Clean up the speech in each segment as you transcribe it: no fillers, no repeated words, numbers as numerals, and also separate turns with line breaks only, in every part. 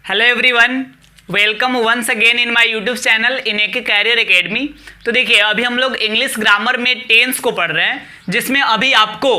Hello everyone, welcome once again in my YouTube channel in एक career academy. तो देखिए, अभी हम लोग इंग्लिश ग्रामर में टेंस को पढ़ रहे हैं, जिसमें अभी आपको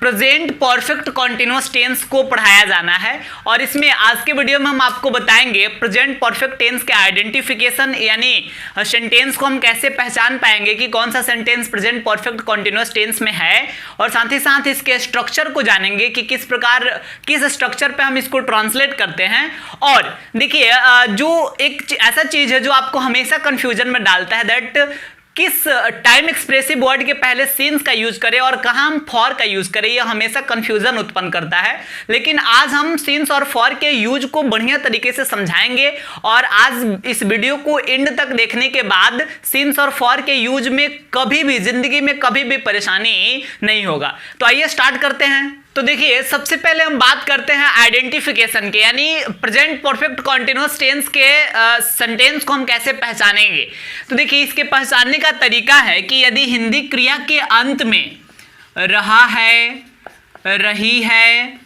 प्रेजेंट परफेक्ट कॉन्टिन्यूअस टेंस को पढ़ाया जाना है। और इसमें आज के वीडियो में हम आपको बताएंगे प्रेजेंट परफेक्ट टेंस के आइडेंटिफिकेशन, यानी सेंटेंस को हम कैसे पहचान पाएंगे कि कौन सा sentence present perfect continuous tense में है, और साथ ही साथ इसके स्ट्रक्चर को जानेंगे कि किस प्रकार किस स्ट्रक्चर पे हम इसको ट्रांसलेट करते हैं। और देखिए, जो एक ऐसा चीज है जो आपको हमेशा कंफ्यूजन में डालता है, दैट किस टाइम एक्सप्रेसिव वर्ड के पहले सिंस का यूज करें और कहां हम फॉर का यूज करें, यह हमेशा कंफ्यूजन उत्पन्न करता है। लेकिन आज हम सिंस और फॉर के यूज को बढ़िया तरीके से समझाएंगे, और आज इस वीडियो को एंड तक देखने के बाद सिंस और फॉर के यूज में कभी भी जिंदगी में कभी भी परेशानी नहीं होगा। तो आइए स्टार्ट करते हैं। तो देखिए, सबसे पहले हम बात करते हैं आइडेंटिफिकेशन के, यानी प्रेजेंट परफेक्ट कॉन्टिन्यूअस टेंस के सेंटेंस को हम कैसे पहचानेंगे। तो देखिए, इसके पहचानने का तरीका है कि यदि हिंदी क्रिया के अंत में रहा है, रही है,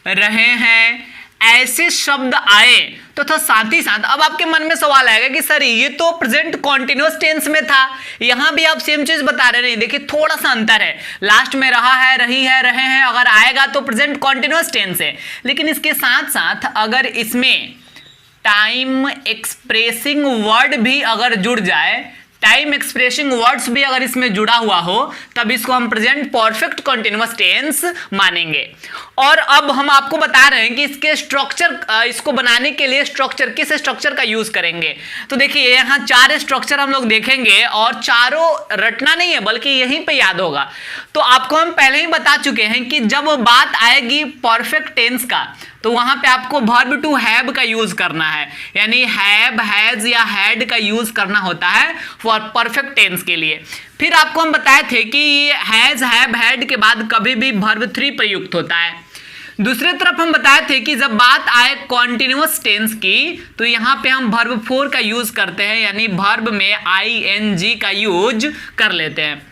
रहे हैं ऐसे शब्द आए तो साथ ही साथ अब आपके मन में सवाल आएगा कि सर ये तो प्रेजेंट कॉन्टिन्यूअस टेंस में था, यहां भी आप सेम चीज बता रहे नहीं। देखिए, थोड़ा सा अंतर है, लास्ट में रहा है, रही है, रहे हैं अगर आएगा तो प्रेजेंट कॉन्टिन्यूअस टेंस है। लेकिन इसके साथ साथ अगर इसमें टाइम एक्सप्रेसिंग वर्ड भी अगर जुड़ जाए, टाइम एक्सप्रेसिंग वर्ड्स भी अगर इसमें जुड़ा हुआ हो, तब इसको हम प्रेजेंट परफेक्ट कॉन्टिन्यूअस टेंस मानेंगे। और अब हम आपको बता रहे हैं कि इसके स्ट्रक्चर, इसको बनाने के लिए स्ट्रक्चर, किस स्ट्रक्चर का यूज करेंगे। तो देखिए, यहाँ 4 स्ट्रक्चर हम लोग देखेंगे, और चारों रटना नहीं है बल्कि यहीं पे याद होगा। तो आपको हम पहले ही बता चुके हैं कि जब बात आएगी परफेक्ट टेंस का, तो वहां पे आपको वर्ब टू हैव का यूज करना है, यानी हैव, हैज या हैड का यूज करना होता है फॉर परफेक्ट टेंस के लिए। फिर आपको हम बताए थे कि हैज, हैव, हैड के बाद कभी भी वर्ब 3 प्रयुक्त होता है। दूसरी तरफ हम बताए थे कि जब बात आए कॉन्टिन्यूअस टेंस की, तो यहाँ पे हम वर्ब 4 का यूज करते हैं, यानी वर्ब में ing का यूज कर लेते हैं।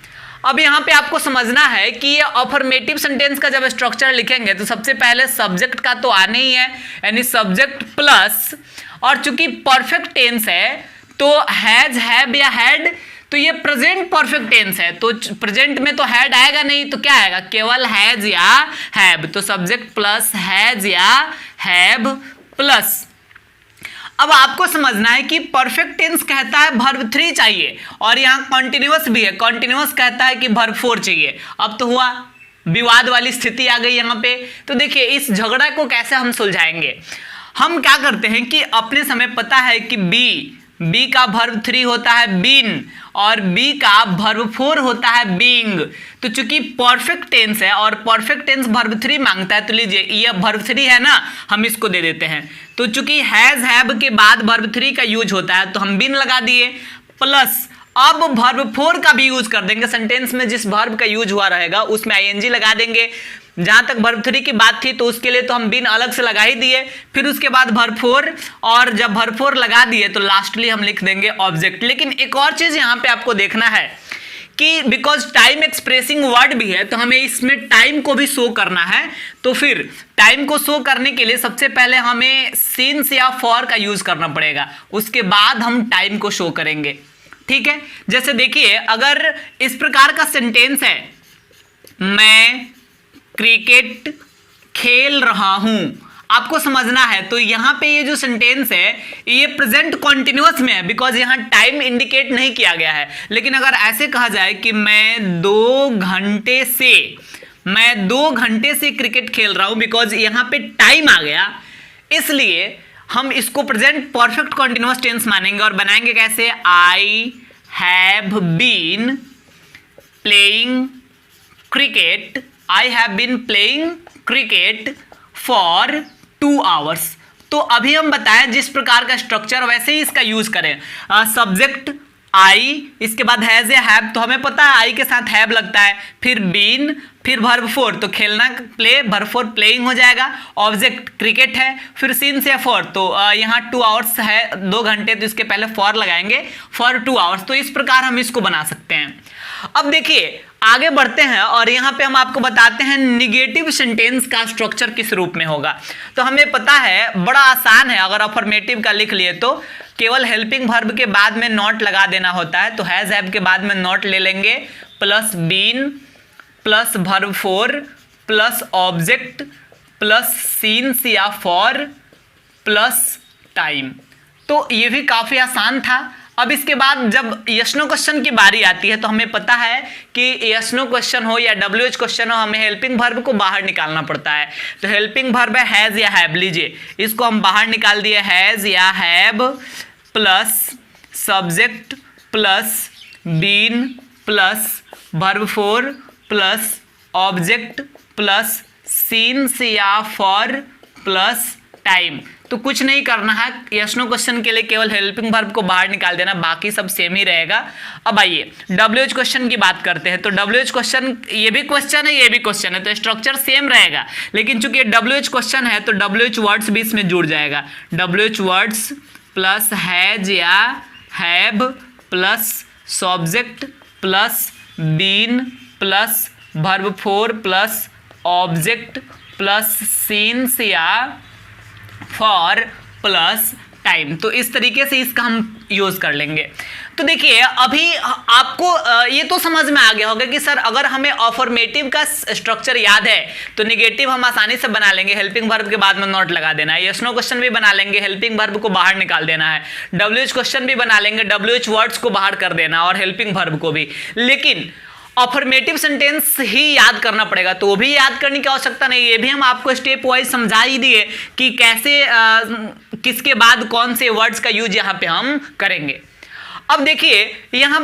अब यहाँ पे आपको समझना है कि ये अफर्मेटिव सेंटेंस का जब स्ट्रक्चर लिखेंगे तो सबसे पहले सब्जेक्ट का तो आना ही है, यानी सब्जेक्ट प्लस, और चूंकि परफेक्ट टेंस है तो हैज, हैव या हैड, तो ये प्रेजेंट परफेक्ट टेंस है, तो प्रेजेंट में तो हैड आएगा नहीं, तो क्या आएगा, केवल हैज या हैव। तो सब्जेक्ट प्लस हैज या हैव प्लस। अब आपको समझना है कि परफेक्ट टेंस कहता है वर्ब 3 चाहिए, और यहाँ कॉन्टिन्यूअस भी है, कॉन्टिन्यूअस कहता है कि वर्ब 4 चाहिए। अब तो हुआ, विवाद वाली स्थिति आ गई यहाँ पे। तो देखिए, इस झगड़ा को कैसे हम सुलझाएंगे। हम क्या करते हैं कि अपने समय पता है कि बी का वर्ब 3 होता है बीन, और बी का वर्ब 4 होता है बीइंग। तो चूंकि परफेक्ट टेंस है और परफेक्ट टेंस वर्ब 3 मांगता है, तो लीजिए ये वर्ब 3 है ना, हम इसको दे देते हैं। तो चूंकि हैज, हैव के बाद वर्ब 3 का यूज होता है, तो हम बीन लगा दिए, प्लस अब वर्ब 4 का भी यूज कर देंगे। सेंटेंस में जिस वर्ब का यूज हुआ रहेगा उसमें ing लगा देंगे। जहां तक वर्ब 3 की बात थी तो उसके लिए तो हम बीन अलग से लगा ही दिए, फिर उसके बाद वर्ब 4, और जब वर्ब 4 लगा दिए तो लास्टली हम लिख देंगे ऑब्जेक्ट। लेकिन एक और चीज यहाँ पे आपको देखना है कि बिकॉज टाइम एक्सप्रेसिंग वर्ड भी है, तो हमें इसमें टाइम को भी शो करना है। तो फिर टाइम को शो करने के लिए सबसे पहले हमें सिंस या फॉर का यूज करना पड़ेगा, उसके बाद हम टाइम को शो करेंगे। ठीक है, जैसे देखिए, अगर इस प्रकार का सेंटेंस है, मैं क्रिकेट खेल रहा हूं, आपको समझना है। तो यहां पे ये जो सेंटेंस है ये प्रेजेंट कॉन्टिन्यूअस में है, बिकॉज यहां टाइम इंडिकेट नहीं किया गया है। लेकिन अगर ऐसे कहा जाए कि मैं 2 घंटे से क्रिकेट खेल रहा हूं, बिकॉज यहां पे टाइम आ गया, इसलिए हम इसको प्रेजेंट परफेक्ट कॉन्टिन्यूअस टेंस मानेंगे। और बनाएंगे कैसे, I have been playing cricket, I have been playing cricket for 2 hours. तो अभी हम बताएं जिस प्रकार का स्ट्रक्चर, वैसे ही इसका यूज करें। सब्जेक्ट आई, इसके बाद हैज या हैव, तो हमें पता है आई के साथ हैव लगता है, फिर बीन, फिर वर्ब फोर, तो खेलना प्ले, वर्ब फोर प्लेइंग हो जाएगा, ऑब्जेक्ट क्रिकेट है, फिर सिंस या फॉर, तो यहाँ 2 आवर्स है 2 घंटे, तो इसके पहले फॉर लगाएंगे, फॉर 2 आवर्स। तो इस प्रकार हम इसको बना सकते हैं। अब देखिए आगे बढ़ते हैं और यहाँ पे हम आपको बताते हैं निगेटिव सेंटेंस का स्ट्रक्चर किस रूप में होगा। तो हमें पता है बड़ा आसान है, अगर अफर्मेटिव का लिख लिए तो केवल हेल्पिंग वर्ब के बाद में नॉट लगा देना होता है। तो हैज हैव के बाद में नॉट ले लेंगे, plus been plus verb four plus object plus since या फॉर प्लस टाइम। तो ये भी काफ़ी आसान था। अब इसके बाद जब यस नो क्वेश्चन की बारी आती है तो हमें पता है कि यस नो क्वेश्चन हो या WH क्वेश्चन हो, हमें हेल्पिंग वर्ब को बाहर निकालना पड़ता है। तो हेल्पिंग वर्ब है हैज़ या हैव, लीजिए इसको हम बाहर निकाल दिए, हैज़ या have plus subject plus been plus verb four plus object plus since या फॉर प्लस टाइम। तो कुछ नहीं करना है, यस नो क्वेश्चन के लिए केवल हेल्पिंग वर्ब को बाहर निकाल देना, बाकी सब सेम ही रहेगा। अब आइए WH क्वेश्चन की बात करते हैं। तो WH क्वेश्चन, ये भी क्वेश्चन है ये भी क्वेश्चन है, तो स्ट्रक्चर सेम रहेगा, लेकिन चूंकि ये WH क्वेश्चन है तो WH वर्ड्स भी इसमें जुड़ जाएगा। WH वर्ड्स प्लस हैज या have plus subject plus been plus verb four plus object plus since या फॉर प्लस टाइम। तो इस तरीके से इसका हम यूज कर लेंगे। तो देखिए अभी आपको ये तो समझ में आ गया होगा कि सर अगर हमें अफर्मेटिव का स्ट्रक्चर याद है तो निगेटिव हम आसानी से बना लेंगे, हेल्पिंग वर्ब के बाद में नॉट लगा देना है। यस नो क्वेश्चन भी बना लेंगे, हेल्पिंग वर्ब को बाहर निकाल देना है। WH क्वेश्चन भी बना लेंगे, WH वर्ड्स को बाहर कर देना और हेल्पिंग वर्ब को भी। लेकिन अफर्मेटिव सेंटेंस ही याद करना पड़ेगा, तो वो भी याद करने की आवश्यकता नहीं, ये भी हम आपको स्टेप वाइज समझा ही दिए कि कैसे किसके बाद कौन से वर्ड्स का यूज यहाँ पे हम करेंगे। अब देखिए यहाँ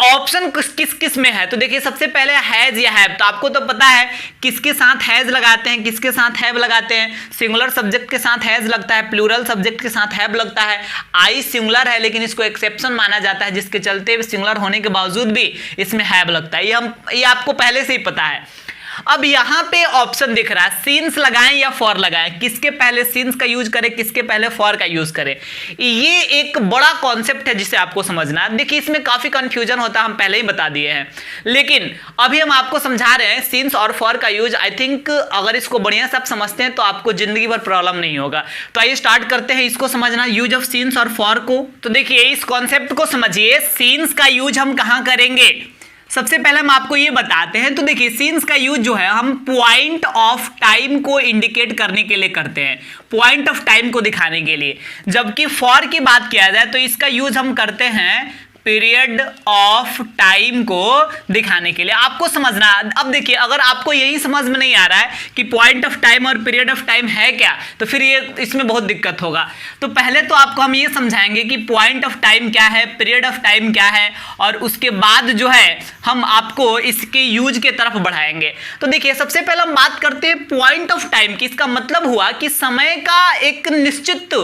ऑप्शन किस किस में है। तो देखिए सबसे पहले हैज या हैव, तो आपको तो पता है किसके साथ हैज लगाते हैं किसके साथ हैव लगाते हैं। सिंगुलर सब्जेक्ट के साथ हैज लगता है, प्लूरल सब्जेक्ट के साथ हैव लगता है। आई सिंगुलर है लेकिन इसको एक्सेप्शन माना जाता है, जिसके चलते सिंगुलर होने के बावजूद भी इसमें हैव लगता है। ये आपको पहले से ही पता है। अब यहाँ पे ऑप्शन दिख रहा है सीन्स लगाएं या फॉर लगाएं, किसके पहले सीन्स का यूज करें किसके पहले फॉर का यूज करें। ये एक बड़ा कॉन्सेप्ट है जिसे आपको समझना है। देखिए इसमें काफी कंफ्यूजन होता है, हम पहले ही बता दिए हैं, लेकिन अभी हम आपको समझा रहे हैं सीन्स और फॉर का यूज। आई थिंक अगर इसको बढ़िया से आप समझते हैं तो आपको जिंदगी भर प्रॉब्लम नहीं होगा। तो आइए स्टार्ट करते हैं इसको समझना, यूज ऑफ सीन्स और फॉर को। तो देखिए इस कॉन्सेप्ट को समझिए, सीन्स का यूज हम कहाँ करेंगे। सबसे पहले हम आपको ये बताते हैं। तो देखिए सीन्स का यूज जो है हम पॉइंट ऑफ टाइम को इंडिकेट करने के लिए करते हैं, पॉइंट ऑफ टाइम को दिखाने के लिए। जबकि फॉर की बात किया जाए तो इसका यूज हम करते हैं पीरियड ऑफ टाइम को दिखाने के लिए। आपको समझना, अब देखिए अगर आपको यही समझ में नहीं आ रहा है कि पॉइंट ऑफ टाइम और पीरियड ऑफ टाइम है क्या, तो फिर ये इसमें बहुत दिक्कत होगा। तो पहले तो आपको हम ये समझाएंगे कि पॉइंट ऑफ टाइम क्या है, पीरियड ऑफ टाइम क्या है, और उसके बाद जो है हम आपको इसके यूज के तरफ बढ़ाएंगे। तो देखिए सबसे पहले हम बात करते हैं पॉइंट ऑफ टाइम की। इसका मतलब हुआ कि समय का एक निश्चित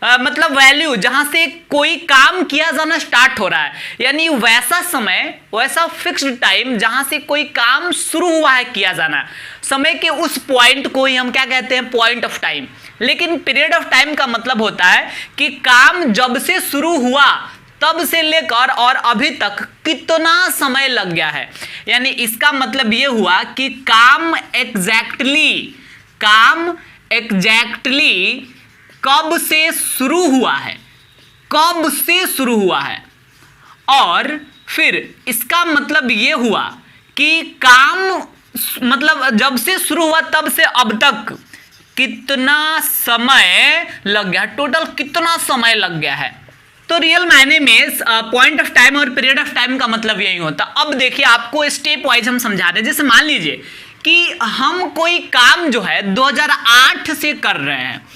मतलब वैल्यू जहां से कोई काम किया जाना स्टार्ट हो रहा है, यानी वैसा समय, वैसा फिक्स्ड टाइम जहां से कोई काम शुरू हुआ है किया जाना, समय के उस पॉइंट को ही हम क्या कहते हैं, पॉइंट ऑफ टाइम। लेकिन पीरियड ऑफ टाइम का मतलब होता है कि काम जब से शुरू हुआ तब से लेकर और अभी तक कितना समय लग गया है। यानी इसका मतलब यह हुआ कि काम एग्जैक्टली कब से शुरू हुआ है, कब से शुरू हुआ है। और फिर इसका मतलब यह हुआ कि काम मतलब जब से शुरू हुआ तब से अब तक कितना समय लग गया, टोटल कितना समय लग गया है। तो रियल मायने में पॉइंट ऑफ टाइम और पीरियड ऑफ टाइम का मतलब यही होता। अब देखिए आपको स्टेप वाइज हम समझा रहे हैं। जैसे मान लीजिए कि हम कोई काम जो है 2008 से कर रहे हैं,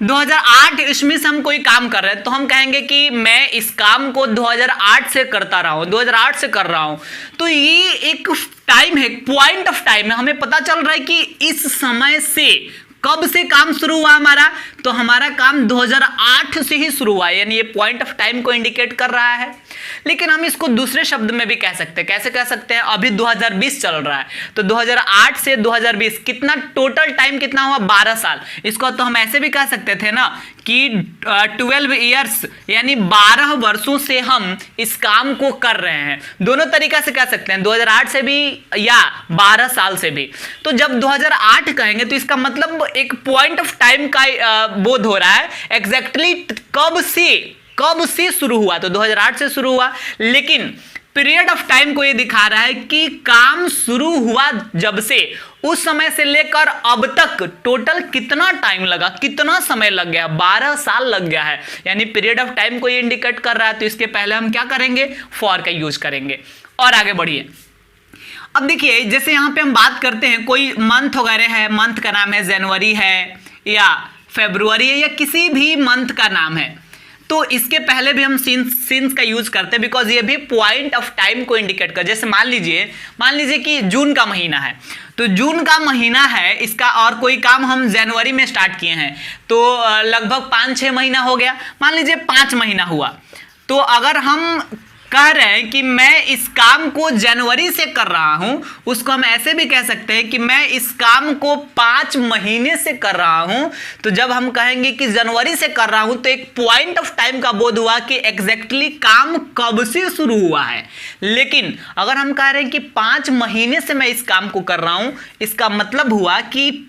2008 ईस्वी से हम कोई काम कर रहे हैं, तो हम कहेंगे कि मैं इस काम को 2008 से करता रहा हूं, 2008 से कर रहा हूं। तो ये एक टाइम है, पॉइंट ऑफ टाइम है। हमें पता चल रहा है कि इस समय से कब से काम शुरू हुआ हमारा, तो हमारा काम 2008 से ही शुरू हुआ है, यानी ये पॉइंट ऑफ टाइम को इंडिकेट कर रहा है। लेकिन हम इसको दूसरे शब्द में भी कह सकते हैं। कैसे कह सकते हैं? अभी 2020 चल रहा है, तो 2008 से 2020 कितना टोटल टाइम कितना हुआ? 12 साल। इसको तो हम ऐसे भी कह सकते थे ना कि 12 ईयर्स यानी 12 वर्षों से हम इस काम को कर रहे हैं। दोनों तरीका से कह सकते हैं, 2008 से भी या 12 साल से भी। तो जब 2008 कहेंगे तो इसका मतलब एक पॉइंट ऑफ टाइम का बोध हो रहा है, एग्जैक्टली कब से शुरू हुआ, तो 2008 से शुरू हुआ। लेकिन पीरियड ऑफ टाइम को ये दिखा रहा है कि काम शुरू हुआ जब से, उस समय से लेकर अब तक टोटल कितना टाइम लगा, कितना समय लग गया, 12 साल लग गया है। यानी पीरियड ऑफ टाइम को ये इंडिकेट कर रहा है। तो इसके पहले हम क्या करेंगे? फॉर का यूज करेंगे। और आगे बढ़िए। अब देखिए, जैसे यहां पे हम बात करते हैं, कोई मंथ वगैरह है, मंथ का नाम है जनवरी है या फरवरी है या किसी भी मंथ का नाम है, तो इसके पहले भी हम सिंस का यूज करते हैं, बिकॉज ये भी पॉइंट ऑफ टाइम को इंडिकेट कर। जैसे मान लीजिए कि जून का महीना है, तो जून का महीना है, इसका और कोई काम हम जनवरी में स्टार्ट किए हैं, तो लगभग 5-6 महीना हो गया। मान लीजिए 5 महीना हुआ, तो अगर हम कह रहे हैं कि मैं इस काम को जनवरी से कर रहा हूं, उसको हम ऐसे भी कह सकते हैं कि मैं इस काम को 5 महीने से कर रहा हूं। तो जब हम कहेंगे कि जनवरी से कर रहा हूं, तो एक पॉइंट ऑफ टाइम का बोध हुआ कि एग्जैक्टली काम कब से शुरू हुआ है। लेकिन अगर हम कह रहे हैं कि 5 महीने से मैं इस काम को कर रहा हूं, इसका मतलब हुआ कि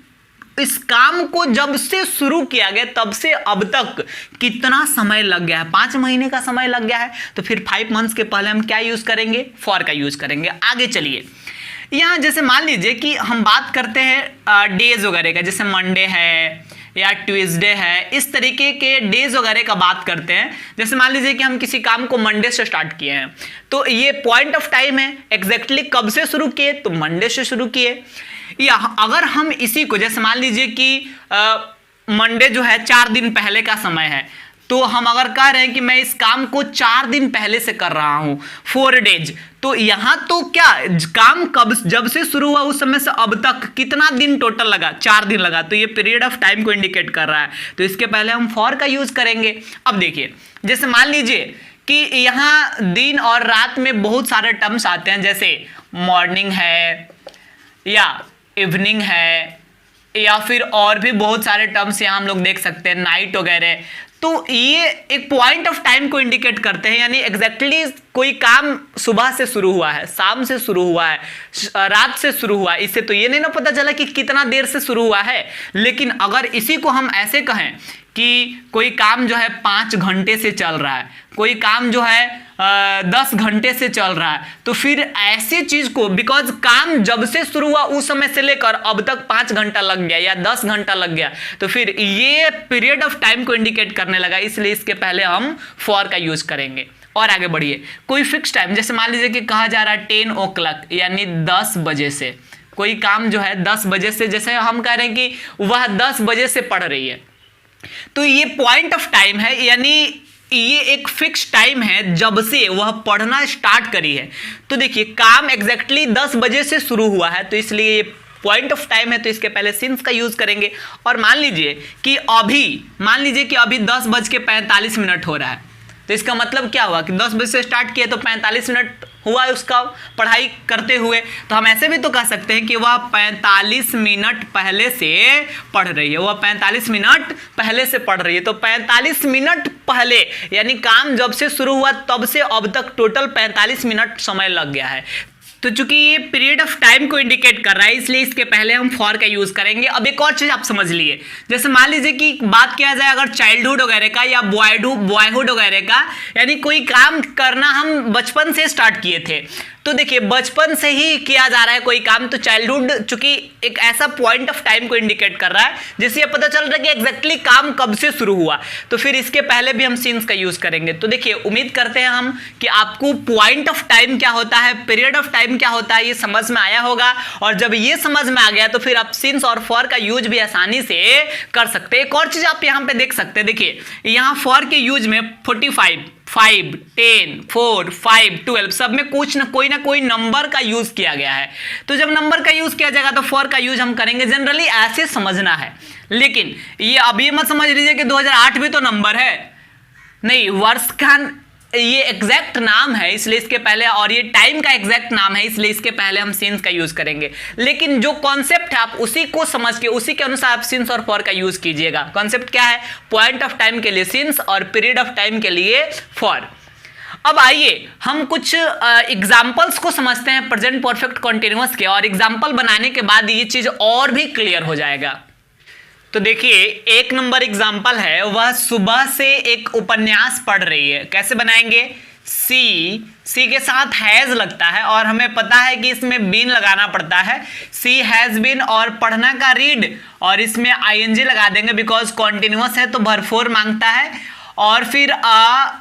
इस काम को जब से शुरू किया गया तब से अब तक कितना समय लग गया है? 5 महीने का समय लग गया है। तो फिर 5 मंथ्स के पहले हम क्या यूज करेंगे? फॉर का यूज करेंगे। आगे चलिए, यहां जैसे मान लीजिए कि हम बात करते हैं डेज वगैरह का, जैसे मंडे है या ट्यूसडे है, इस तरीके के डेज वगैरह का बात करते हैं। जैसे मान लीजिए कि हम किसी काम को मंडे से स्टार्ट किए हैं, तो ये पॉइंट ऑफ टाइम है, एग्जैक्टली कब से शुरू किए? तो मंडे से शुरू किए। या अगर हम इसी को, जैसे मान लीजिए कि मंडे जो है 4 दिन पहले का समय है, तो हम अगर कह रहे हैं कि मैं इस काम को 4 दिन पहले से कर रहा हूं, 4 डेज, तो यहां तो क्या काम कब जब से शुरू हुआ उस समय से अब तक कितना दिन टोटल लगा? 4 दिन लगा। तो ये पीरियड ऑफ टाइम को इंडिकेट कर रहा है। तो इसके पहले हम फॉर का यूज करेंगे। अब देखिए, जैसे मान लीजिए कि यहां दिन और रात में बहुत सारे टर्म्स आते हैं, जैसे मॉर्निंग है या इवनिंग है या फिर और भी बहुत सारे टर्म्स यहाँ हम लोग देख सकते हैं, नाइट वगैरह। तो ये एक पॉइंट ऑफ टाइम को इंडिकेट करते हैं, यानी एग्जैक्टली कोई काम सुबह से शुरू हुआ है, शाम से शुरू हुआ है, रात से शुरू हुआ है। इससे तो ये नहीं ना पता चला कि कितना देर से शुरू हुआ है। लेकिन अगर इसी को हम ऐसे कहें कि कोई काम जो है 5 घंटे से चल रहा है, कोई काम जो है 10 घंटे से चल रहा है, तो फिर ऐसी चीज को, बिकॉज काम जब से शुरू हुआ उस समय से लेकर अब तक 5 घंटा लग गया या 10 घंटा लग गया, तो फिर ये पीरियड ऑफ टाइम को इंडिकेट करने लगा। इसलिए इसके पहले हम फॉर का यूज करेंगे। और आगे बढ़िए, कोई फिक्स टाइम, जैसे मान लीजिए कि कहा जा रहा है 10 o'clock यानी 10 बजे से, कोई काम जो है 10 बजे से, जैसे हम कह रहे हैं कि वह 10 बजे से पढ़ रही है, तो ये पॉइंट ऑफ टाइम है, यानी ये एक फिक्स टाइम है जब से वह पढ़ना स्टार्ट करी है। तो देखिए, काम एग्जैक्टली 10 बजे से शुरू हुआ है, तो इसलिए ये पॉइंट ऑफ टाइम है। तो इसके पहले सिंस का यूज करेंगे। और मान लीजिए कि अभी 10:45 हो रहा है, तो इसका मतलब क्या हुआ कि 10 बजे से स्टार्ट किया तो 45 मिनट हुआ उसका पढ़ाई करते हुए। तो हम ऐसे भी तो कह सकते हैं कि वह 45 मिनट पहले से पढ़ रही है, वह 45 मिनट पहले से पढ़ रही है। तो 45 मिनट पहले, यानी काम जब से शुरू हुआ तब से अब तक टोटल 45 मिनट समय लग गया है। तो चूंकि ये पीरियड ऑफ टाइम को इंडिकेट कर रहा है, इसलिए इसके पहले हम फॉर का यूज करेंगे। अब एक और चीज आप समझ लिए, जैसे मान लीजिए कि बात किया जाए अगर चाइल्डहुड वगैरह का या बॉयहुड वगैरह का, यानी कोई काम करना हम बचपन से स्टार्ट किए थे, तो देखिए बचपन से ही किया जा रहा है कोई काम, तो चाइल्डहुड चूंकि एक ऐसा पॉइंट ऑफ टाइम को इंडिकेट कर रहा है जिससे ये पता चल रहा है कि एग्जैक्टली काम कब से शुरू हुआ, तो फिर इसके पहले भी हम सिंस का यूज करेंगे। तो देखिए, उम्मीद करते हैं हम कि आपको पॉइंट ऑफ टाइम क्या होता है, पीरियड ऑफ टाइम क्या होता है, ये समझ में आया होगा। और जब ये समझ में आ गया तो फिर आप सिंस और फॉर का यूज भी आसानी से कर सकते हैं। एक और चीज आप यहाँ पे देख सकते हैं, देखिए यहाँ फॉर के यूज में 45, 5, 10, 4, 5, 12 सब में कुछ ना कोई नंबर का यूज किया गया है। तो जब नंबर का यूज किया जाएगा तो फॉर का यूज हम करेंगे। जनरली ऐसे समझना है, लेकिन ये अभी मत समझ लीजिए कि 2008 भी तो नंबर है, नहीं, वर्ष का ये एग्जैक्ट नाम है इसलिए इसके पहले, और ये टाइम का एग्जैक्ट नाम है इसलिए इसके पहले हम सिंस का यूज करेंगे। लेकिन जो कॉन्सेप्ट है आप उसी को समझ के उसी के अनुसार आप सिंस और फॉर का यूज कीजिएगा। कॉन्सेप्ट क्या है? पॉइंट ऑफ टाइम के लिए सिंस और पीरियड ऑफ टाइम के लिए फॉर। अब आइए हम कुछ एग्जाम्पल्स को समझते हैं प्रेजेंट परफेक्ट कॉन्टिन्यूअस के, और एग्जाम्पल बनाने के बाद ये चीज और भी क्लियर हो जाएगा। तो देखिए 1 नंबर एग्जाम्पल है, वह सुबह से एक उपन्यास पढ़ रही है। कैसे बनाएंगे? सी के साथ हैज लगता है और हमें पता है कि इसमें बीन लगाना पड़ता है। सी हैज बीन, और पढ़ना का रीड, और इसमें आईएनजी लगा देंगे बिकॉज कॉन्टिन्यूअस है तो भरपूर मांगता है। और फिर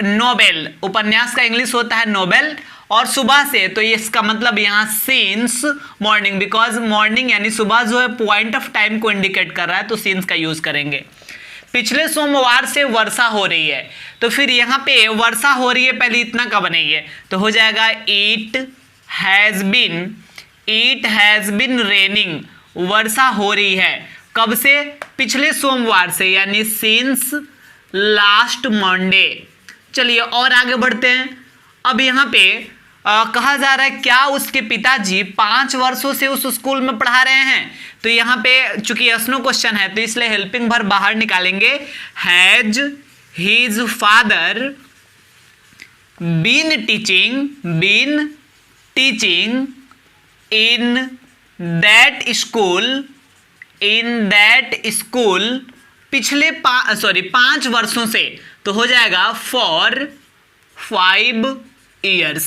नोवेल, उपन्यास का इंग्लिश होता है नोवेल, और सुबह से तो ये इसका मतलब यहाँ सिंस मॉर्निंग, बिकॉज मॉर्निंग यानी सुबह जो है पॉइंट ऑफ टाइम को इंडिकेट कर रहा है तो सिंस का यूज करेंगे। पिछले सोमवार से वर्षा हो रही है, तो फिर यहाँ पे वर्षा हो रही है पहले इतना का बनाइए तो हो जाएगा इट हैज बीन रेनिंग, वर्षा हो रही है कब से? पिछले सोमवार से, यानी सिंस लास्ट मंडे। चलिए और आगे बढ़ते हैं। अब यहाँ पे कहा जा रहा है क्या उसके पिताजी 5 वर्षों से उस स्कूल में पढ़ा रहे हैं? तो यहाँ पे चूंकि यस/नो क्वेश्चन है तो इसलिए हेल्पिंग वर्ब बाहर निकालेंगे। Has his father been teaching in that school पिछले 5 वर्षों से, तो हो जाएगा फॉर 5 years।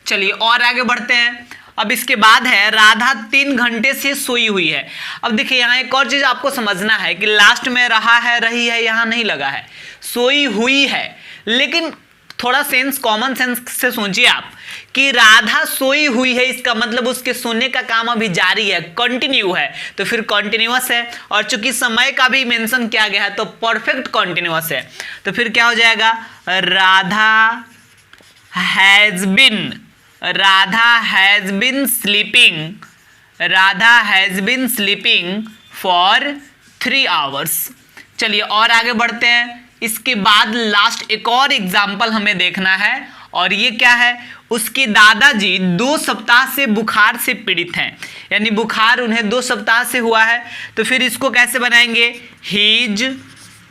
चलिए और आगे बढ़ते हैं। अब इसके बाद है राधा 3 घंटे से सोई हुई है। अब देखिए यहाँ एक और चीज आपको समझना है कि लास्ट में रहा है रही है यहाँ नहीं लगा है, सोई हुई है। लेकिन थोड़ा सेंस, कॉमन सेंस से सोचिए आप कि राधा सोई हुई है, इसका मतलब उसके सोने का काम अभी जारी है, कंटिन्यू है, तो फिर कॉन्टिन्यूअस है। और चूंकि समय का भी मेंशन किया गया है तो परफेक्ट कॉन्टिन्यूअस है, तो फिर क्या हो जाएगा? Radha has been sleeping for 3 hours। चलिए और आगे बढ़ते हैं। इसके बाद लास्ट एक और एग्जाम्पल हमें देखना है, और ये क्या है? उसके दादाजी 2 सप्ताह से बुखार से पीड़ित हैं, यानी बुखार उन्हें 2 सप्ताह से हुआ है। तो फिर इसको कैसे बनाएंगे? हिज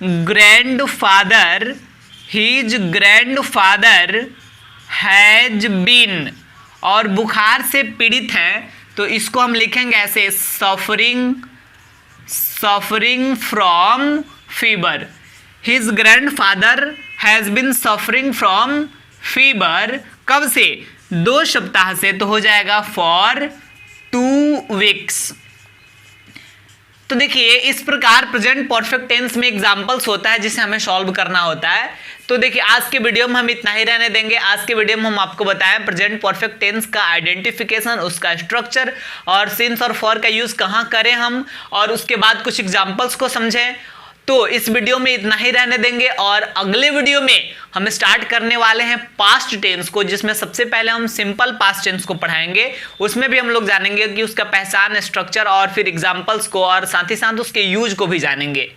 ग्रैंडफादर हैज बीन, और बुखार से पीड़ित है तो इसको हम लिखेंगे ऐसे suffering from fever. His grandfather has been suffering from fever, कब से? 2 सप्ताह से, तो हो जाएगा फॉर 2 weeks। तो देखिए इस प्रकार प्रेजेंट परफेक्ट टेंस में एग्जांपल्स होता है जिसे हमें सॉल्व करना होता है। तो देखिए आज के वीडियो में हम इतना ही रहने देंगे। आज के वीडियो में हम आपको बताएं प्रेजेंट परफेक्ट टेंस का आइडेंटिफिकेशन, उसका स्ट्रक्चर, और सिंस और फॉर का यूज कहाँ करें हम, और उसके बाद कुछ एग्जांपल्स को समझें। तो इस वीडियो में इतना ही रहने देंगे, और अगले वीडियो में हम स्टार्ट करने वाले हैं पास्ट टेंस को, जिसमें सबसे पहले हम सिंपल पास्ट टेंस को पढ़ाएंगे। उसमें भी हम लोग जानेंगे कि उसका पहचान, स्ट्रक्चर और फिर एग्जांपल्स को, और साथ ही साथ उसके यूज को भी जानेंगे।